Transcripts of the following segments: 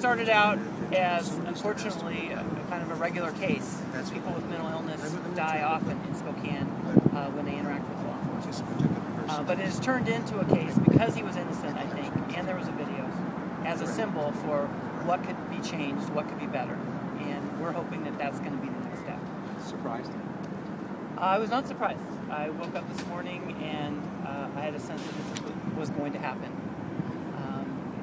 started out as, unfortunately, a kind of a regular case. People with mental illness die often in Spokane when they interact with law enforcement. But it has turned into a case, because he was innocent, I think, and there was a video, as a symbol for what could be changed, what could be better. And we're hoping that that's going to be the next step. Surprised? I was not surprised. I woke up this morning and I had a sense that this was going to happen.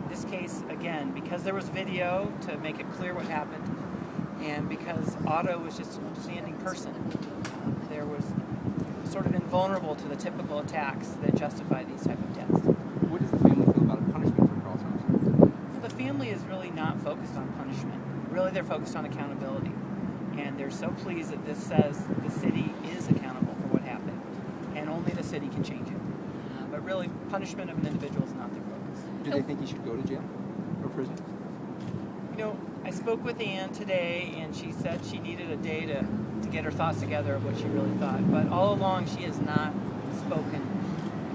This case, again, because there was video to make it clear what happened, and because Otto was just an upstanding person, there was sort of invulnerable to the typical attacks that justify these type of deaths. What does the family feel about a punishment for Karl Thompson? Well, the family is really not focused on punishment. Really, they're focused on accountability. And they're so pleased that this says the city is accountable for what happened, and only the city can change it. But really, punishment of an individual is not their focus. Do they think he should go to jail or prison? You know, I spoke with Ann today, and she said she needed a day to get her thoughts together of what she really thought. But all along, she has not spoken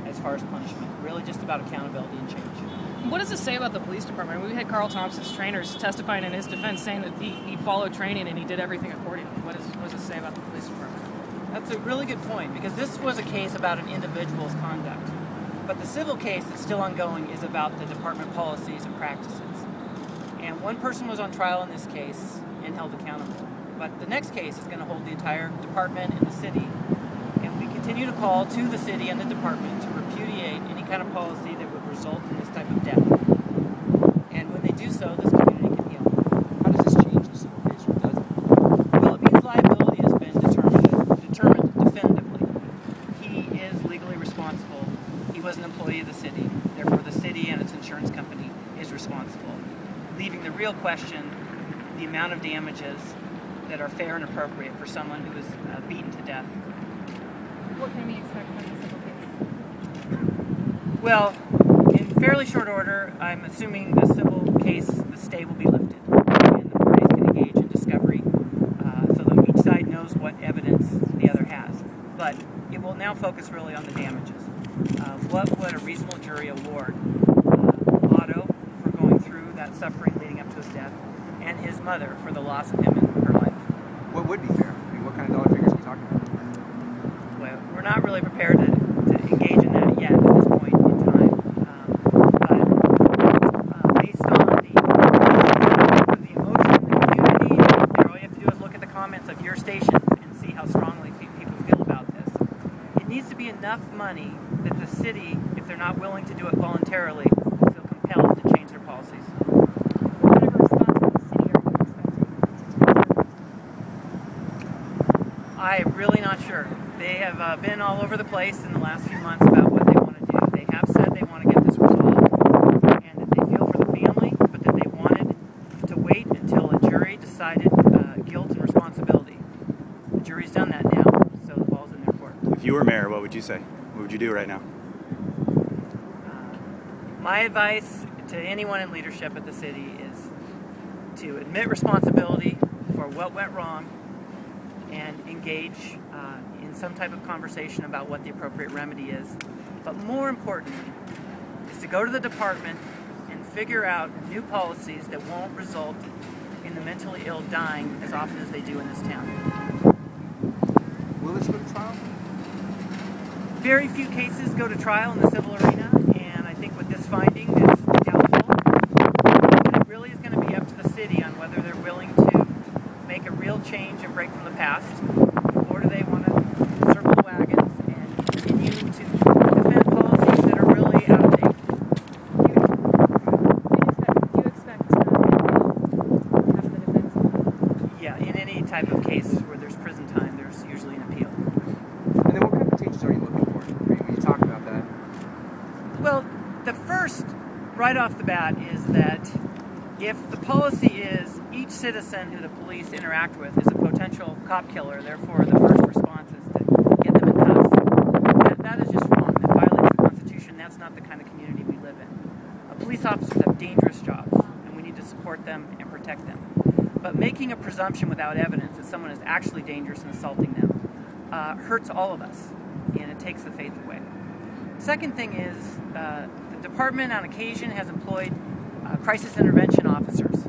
as far as punishment. Really just about accountability and change. What does it say about the police department? We had Karl Thompson's trainers testifying in his defense, saying that he followed training and he did everything accordingly. What does it say about the police department? That's a really good point, because this was a case about an individual's conduct. But the civil case that's still ongoing is about the department policies and practices. And one person was on trial in this case and held accountable. But the next case is going to hold the entire department and the city. And we continue to call to the city and the department to repudiate any kind of policy that would result in this type of death. And when they do so, this community can heal. How does this change the civil case, or does it? Well, if his liability has been determined definitively, he is legally responsible. He was an employee of the city. Therefore, the city and its insurance company is responsible, leaving the real question the amount of damages that are fair and appropriate for someone who was beaten to death. What can we expect from the civil case? Well, in fairly short order, I'm assuming the civil case, the stay will be lifted, and the parties can engage in discovery so that each side knows what evidence the other has. But it will now focus really on the damages. What would a reasonable jury award Otto for going through that suffering leading up to his death, and his mother for the loss of him in her life? What would be fair? I mean, what kind of dollar figures are we talking about? Well, we're not really prepared to engage in that yet at this point in time. But based on the emotion in the community, all you have to do is look at the comments of your stations and see how strongly people feel about this. It needs to be enough money that the city, if they're not willing to do it voluntarily, will feel compelled to change their policies. What kind of a response from the city are you expecting to take? I'm really not sure. They have been all over the place in the last few months about what they want to do. They have said they want to get this resolved, and that they feel for the family, but that they wanted to wait until a jury decided guilt and responsibility. The jury's done that now, so the ball's in their court. If you were mayor, what would you say? What would you do right now? My advice to anyone in leadership at the city is to admit responsibility for what went wrong and engage in some type of conversation about what the appropriate remedy is. But more importantly, is to go to the department and figure out new policies that won't result in the mentally ill dying as often as they do in this town. Will this go to trial? Very few cases go to trial in the civil arena, and I think with this finding, it's doubtful. And it really is going to be up to the city on whether they're willing to make a real change and break from the past, or do they want to circle the wagons and continue to defend policies that are really out of date. Do you expect to have the defense? Yeah, in any type of case where there's prison time, there's usually an appeal. And then what kind of changes are you looking for? I mean, when you talk about that. Well, the first, right off the bat, is that if the policy is each citizen who the police interact with is a potential cop killer, therefore the first response is to get them in cuffs, that is just wrong. That violates the Constitution. That's not the kind of community we live in. Police officers have dangerous jobs, and we need to support them and protect them. But making a presumption without evidence that someone is actually dangerous and assaulting them hurts all of us, and it takes the faith away. Second thing is the department on occasion has employed crisis intervention officers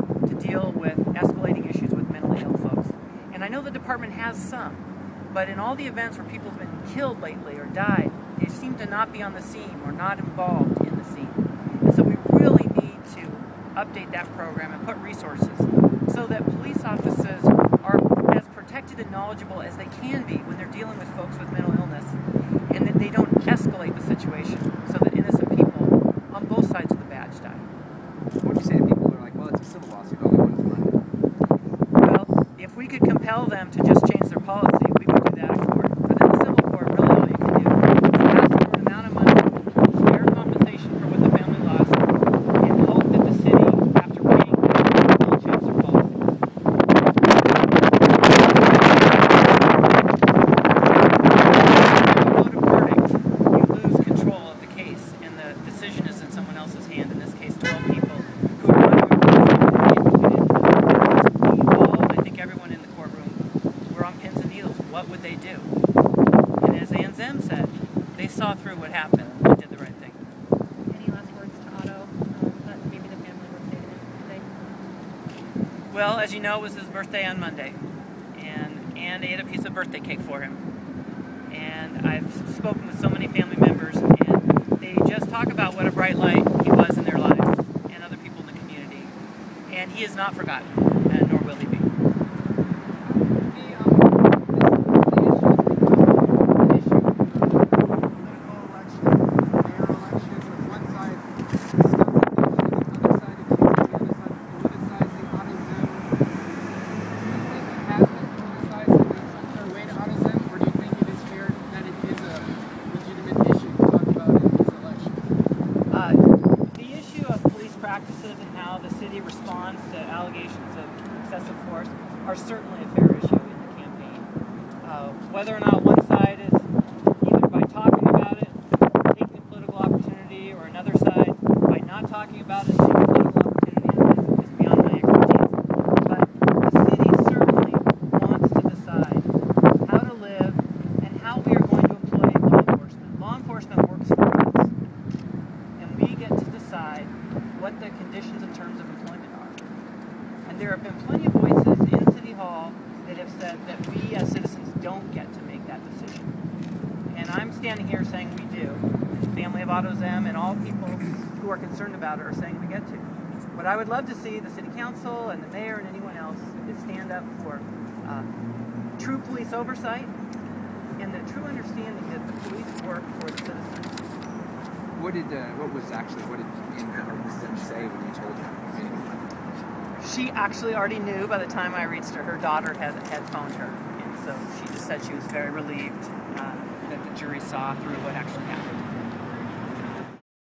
department has some, but in all the events where people have been killed lately or died, they seem to not be on the scene or not involved in the scene. And so we really need to update that program and put resources so that police officers are as protected and knowledgeable as they can be when they're dealing with folks with mental illness, and that they don't escalate the situation so that innocent people on both sides of the badge die. What do you say to people who are like, well, it's a civil lawsuit, all they want is money? Well, if we could compel them to just change their policy, we would do that in court. But in the civil court, really all you can do is ask for an amount of money, fair compensation for what the family lost, and hope that the city, after paying them, will change their policy. When you go to verdict, you lose control of the case, and the decision is in someone else's hand, in this case 12 people, who are not going to everyone in the courtroom were on pins and needles. What would they do? And as Otto Zehm said, they saw through what happened and did the right thing. Any last words to Otto that maybe the family would say to him today? Well, as you know, it was his birthday on Monday, and ate a piece of birthday cake for him. And I've spoken with so many family members, and they just talk about what a bright light he was in their lives and other people in the community. And he is not forgotten, and nor will he be. Practices and how the city responds to allegations of excessive force are certainly a fair issue in the campaign. Whether or not one side is either by talking about it, taking a political opportunity, or another side by not talking about it, taking a political opportunity is beyond my expertise. But the city certainly wants to decide how to live and how we are going to employ law enforcement. Law enforcement works for us, and we get to decide what the conditions and terms of employment are. And there have been plenty of voices in City Hall that have said that we as citizens don't get to make that decision. And I'm standing here saying we do. And the family of Otto Zehm and all people who are concerned about it are saying we get to. What I would love to see the City Council and the Mayor and anyone else is stand up for true police oversight and the true understanding that the police work for the citizens. What did Ian say when you told her? She actually already knew by the time I reached her. Her daughter had phoned her, and so she just said she was very relieved that the jury saw through what actually happened.